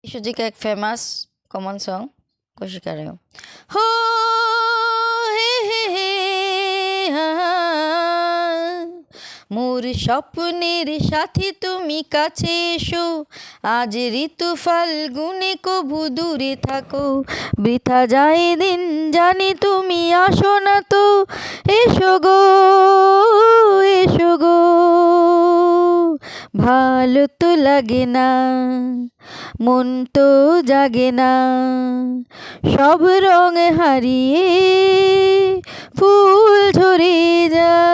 यीशु जी का एक famous common song कोशिश कर रही हूँ। हो हे মোর স্বপ্নের সাথী তুমি কাছে এসো, আজ ঋতু ফাল্গুনে কভু দূরে থাকো, বৃথা যায় দিন জানি তুমি আসো না তো, এসো গো এসো গো। ভালো তো লাগে না, মন তো জাগে না, সব রং হারিয়ে ফুল ঝরে যায়।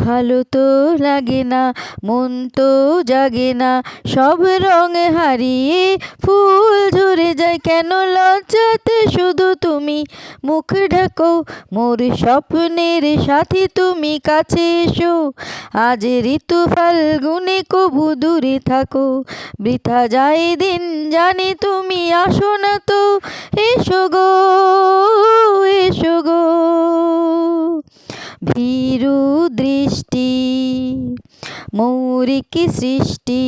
ভালো তো লাগে না, মন তো জাগে না, সব রং হারিয়ে ফুল ঝরে যায়। কেন লজ্জাতে শুধু তুমি মুখ ঢাকো, মোর স্বপ্নের সাথী তুমি কাছে এসো, আজ ঋতু ফাল্গুনে কভু দূরে থাকো, বৃথা যায় দিন জানি তুমি আসো না তো, এসো গো এসো গো। ভীরু দৃষ্টি মৌরিকি সৃষ্টি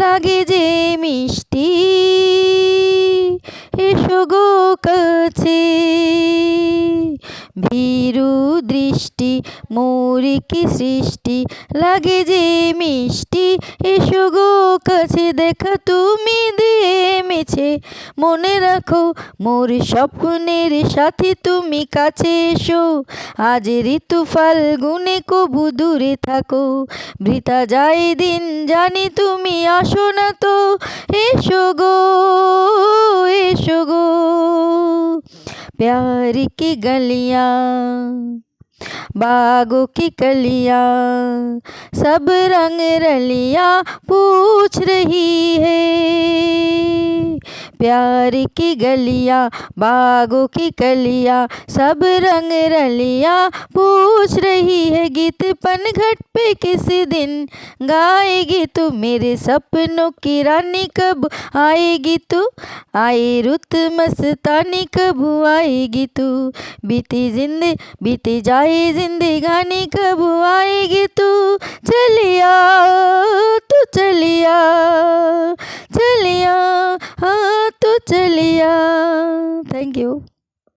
লাগে যে মিষ্টি, এসো গো কাছে। ভীরু দৃষ্টি মৌরিকি সৃষ্টি লাগে যে মিষ্টি, এসো গো কাছে। দেখা তুমি দিয়ে মেছে মনে রাখো, মোর স্বপ্নের সাথী তুমি কাছে এসো, আজ ঋতু ফাল্গুনে কভু দূরে থাকো, বৃথা যায় দিন জানি তুমি আসো না তো, এসো গো এসো গো। प्यार की गलियां बागों की कलियां सब रंग रलियां पूछ रही है, प्यार की गलियां बागों की कलियां सब रंग रलियां पूछ रही है। गीत पनघट पे किसी दिन गाएगी तू, मेरे सपनों की रानी कब आएगी तू, आए रुत मस्तानी कब आएगी तू, बीती जाए जिंदगानी कब आएगी तू, चलिया तू चलिया चलिया हाँ तू चलिया। Thank you.